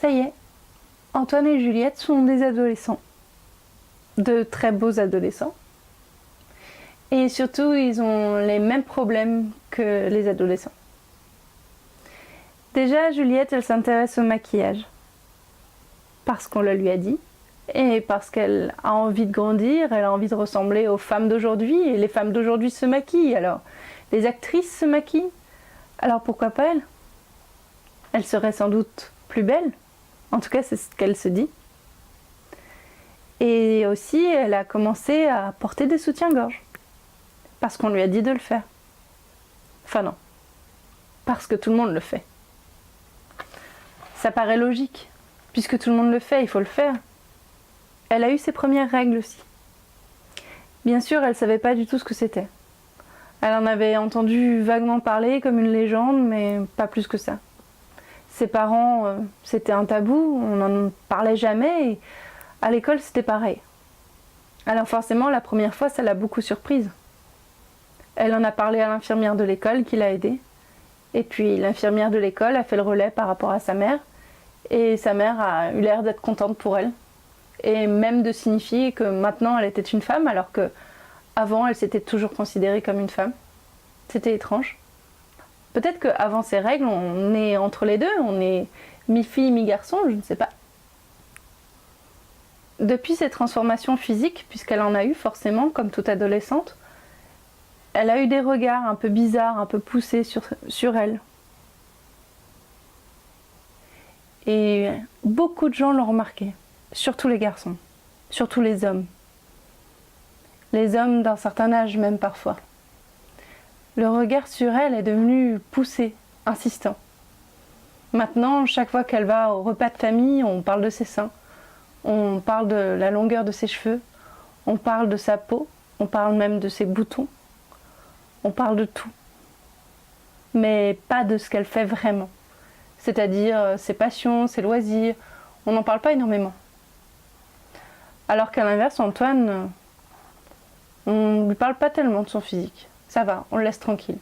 Ça y est, Antoine et Juliette sont des adolescents. De très beaux adolescents. Et surtout, ils ont les mêmes problèmes que les adolescents. Déjà, Juliette, elle s'intéresse au maquillage. Parce qu'on le lui a dit. Et parce qu'elle a envie de grandir, elle a envie de ressembler aux femmes d'aujourd'hui. Et les femmes d'aujourd'hui se maquillent, alors. Les actrices se maquillent. Alors pourquoi pas elle? Elle serait sans doute plus belle. En tout cas, c'est ce qu'elle se dit. Et aussi, elle a commencé à porter des soutiens-gorge. Parce qu'on lui a dit de le faire. Enfin non. Parce que tout le monde le fait. Ça paraît logique. Puisque tout le monde le fait, il faut le faire. Elle a eu ses premières règles aussi. Bien sûr, elle ne savait pas du tout ce que c'était. Elle en avait entendu vaguement parler comme une légende, mais pas plus que ça. Ses parents, c'était un tabou, on n'en parlait jamais, et à l'école c'était pareil. Alors forcément, la première fois, ça l'a beaucoup surprise. Elle en a parlé à l'infirmière de l'école qui l'a aidée, et puis l'infirmière de l'école a fait le relais par rapport à sa mère, et sa mère a eu l'air d'être contente pour elle, et même de signifier que maintenant elle était une femme, alors que avant elle s'était toujours considérée comme une femme. C'était étrange. Peut-être qu'avant ces règles, on est entre les deux, on est mi-fille, mi-garçon, je ne sais pas. Depuis ces transformations physiques, puisqu'elle en a eu forcément, comme toute adolescente, elle a eu des regards un peu bizarres, un peu poussés sur elle. Et beaucoup de gens l'ont remarqué, surtout les garçons, surtout les hommes. Les hommes d'un certain âge même parfois. Le regard sur elle est devenu poussé, insistant. Maintenant, chaque fois qu'elle va au repas de famille, on parle de ses seins, on parle de la longueur de ses cheveux, on parle de sa peau, on parle même de ses boutons, on parle de tout. Mais pas de ce qu'elle fait vraiment. C'est-à-dire ses passions, ses loisirs, on n'en parle pas énormément. Alors qu'à l'inverse, Antoine, on ne lui parle pas tellement de son physique. Ça va, on le laisse tranquille.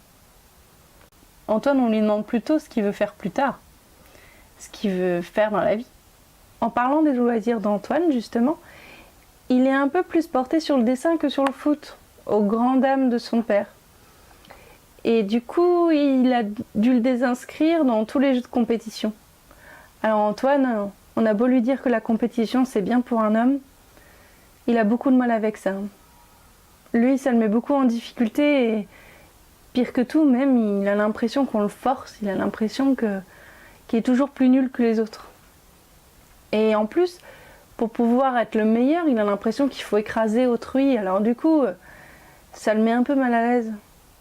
Antoine, on lui demande plutôt ce qu'il veut faire plus tard, ce qu'il veut faire dans la vie. En parlant des loisirs d'Antoine, justement, il est un peu plus porté sur le dessin que sur le foot, aux grandes dames de son père. Et du coup, il a dû le désinscrire dans tous les jeux de compétition. Alors Antoine, on a beau lui dire que la compétition c'est bien pour un homme, il a beaucoup de mal avec ça. Lui, ça le met beaucoup en difficulté et pire que tout, même, il a l'impression qu'on le force, il a l'impression qu'il est toujours plus nul que les autres. Et en plus, pour pouvoir être le meilleur, il a l'impression qu'il faut écraser autrui. Alors du coup, ça le met un peu mal à l'aise.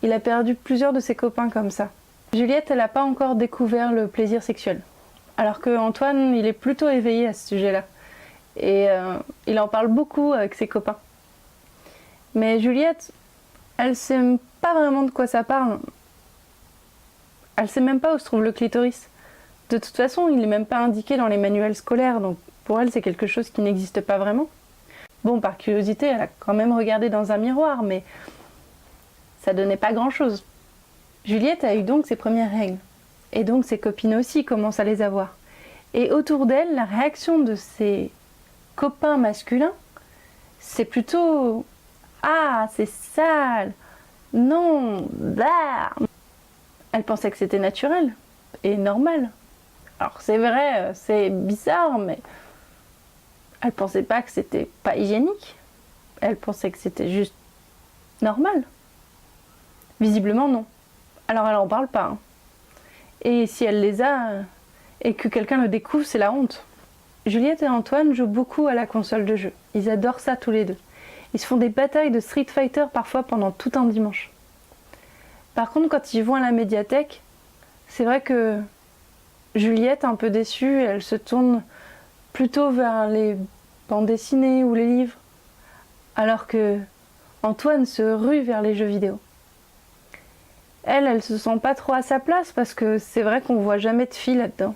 Il a perdu plusieurs de ses copains comme ça. Juliette, elle n'a pas encore découvert le plaisir sexuel. Alors que Antoine, il est plutôt éveillé à ce sujet-là. Et il en parle beaucoup avec ses copains. Mais Juliette, elle sait pas vraiment de quoi ça parle. Elle sait même pas où se trouve le clitoris. De toute façon, il n'est même pas indiqué dans les manuels scolaires, donc pour elle, c'est quelque chose qui n'existe pas vraiment. Bon, par curiosité, elle a quand même regardé dans un miroir, mais ça donnait pas grand-chose. Juliette a eu donc ses premières règles. Et donc ses copines aussi commencent à les avoir. Et autour d'elle, la réaction de ses copains masculins, c'est plutôt « Ah, c'est sale !»« Non, bah !» Elle pensait que c'était naturel et normal. Alors c'est vrai, c'est bizarre, mais elle pensait pas que c'était pas hygiénique. Elle pensait que c'était juste normal. Visiblement non. Alors elle en parle pas. Hein. Et si elle les a et que quelqu'un le découvre, c'est la honte. Juliette et Antoine jouent beaucoup à la console de jeu. Ils adorent ça tous les deux. Ils se font des batailles de Street Fighter parfois pendant tout un dimanche. Par contre, quand ils vont à la médiathèque, c'est vrai que Juliette, un peu déçue, elle se tourne plutôt vers les bandes dessinées ou les livres, alors que Antoine se rue vers les jeux vidéo. Elle se sent pas trop à sa place parce que c'est vrai qu'on voit jamais de filles là-dedans.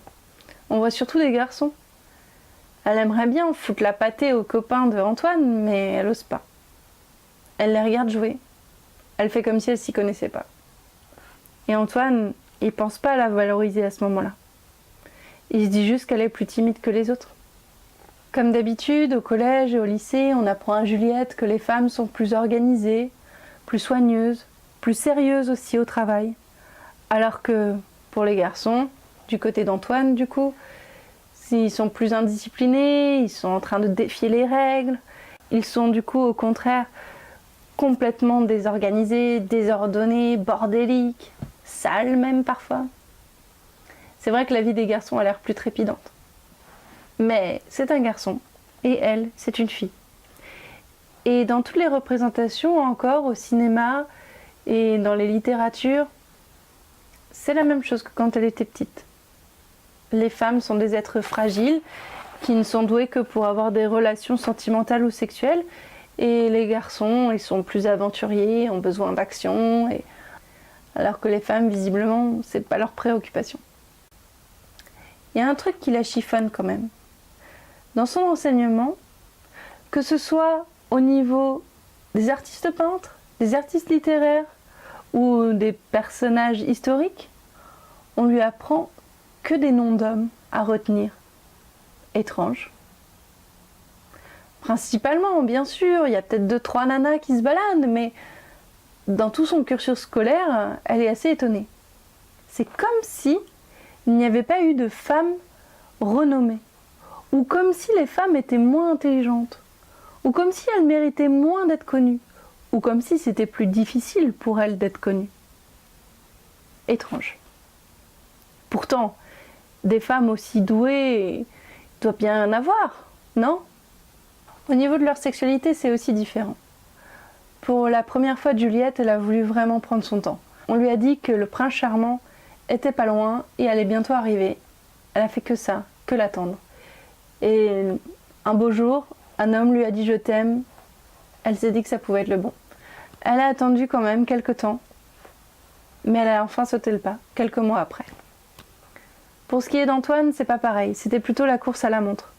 On voit surtout des garçons. Elle aimerait bien foutre la pâtée aux copains de Antoine, mais elle ose pas. Elle les regarde jouer. Elle fait comme si elle s'y connaissait pas. Et Antoine, il pense pas à la valoriser à ce moment-là. Il se dit juste qu'elle est plus timide que les autres. Comme d'habitude, au collège et au lycée, on apprend à Juliette que les femmes sont plus organisées, plus soigneuses, plus sérieuses aussi au travail. Alors que pour les garçons, du côté d'Antoine du coup, ils sont plus indisciplinés, ils sont en train de défier les règles, ils sont du coup au contraire complètement désorganisés, désordonnés, bordéliques, sales même parfois. C'est vrai que la vie des garçons a l'air plus trépidante. Mais c'est un garçon, et elle, c'est une fille. Et dans toutes les représentations encore, au cinéma et dans les littératures, c'est la même chose que quand elle était petite. Les femmes sont des êtres fragiles, qui ne sont doués que pour avoir des relations sentimentales ou sexuelles, et les garçons, ils sont plus aventuriers, ont besoin d'action, alors que les femmes, visiblement, c'est pas leur préoccupation. Il y a un truc qui la chiffonne quand même. Dans son enseignement, que ce soit au niveau des artistes peintres, des artistes littéraires ou des personnages historiques, on lui apprend que des noms d'hommes à retenir. Étrange. Principalement, bien sûr, il y a peut-être 2-3 nanas qui se baladent, mais dans tout son cursus scolaire, elle est assez étonnée. C'est comme si il n'y avait pas eu de femmes renommées, ou comme si les femmes étaient moins intelligentes, ou comme si elles méritaient moins d'être connues, ou comme si c'était plus difficile pour elles d'être connues. Étrange. Pourtant, des femmes aussi douées, il doit bien en avoir, non ? Au niveau de leur sexualité, c'est aussi différent. Pour la première fois de Juliette, elle a voulu vraiment prendre son temps. On lui a dit que le prince charmant était pas loin et allait bientôt arriver. Elle a fait que ça, que l'attendre. Et un beau jour, un homme lui a dit « je t'aime ». Elle s'est dit que ça pouvait être le bon. Elle a attendu quand même quelques temps, mais elle a enfin sauté le pas, quelques mois après. Pour ce qui est d'Antoine, c'est pas pareil, c'était plutôt la course à la montre.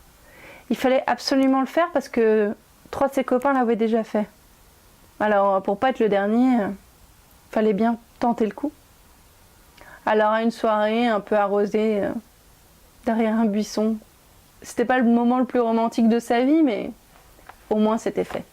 Il fallait absolument le faire parce que 3 de ses copains l'avaient déjà fait. Alors pour pas être le dernier, fallait bien tenter le coup. Alors à une soirée un peu arrosée, derrière un buisson, c'était pas le moment le plus romantique de sa vie, mais au moins c'était fait.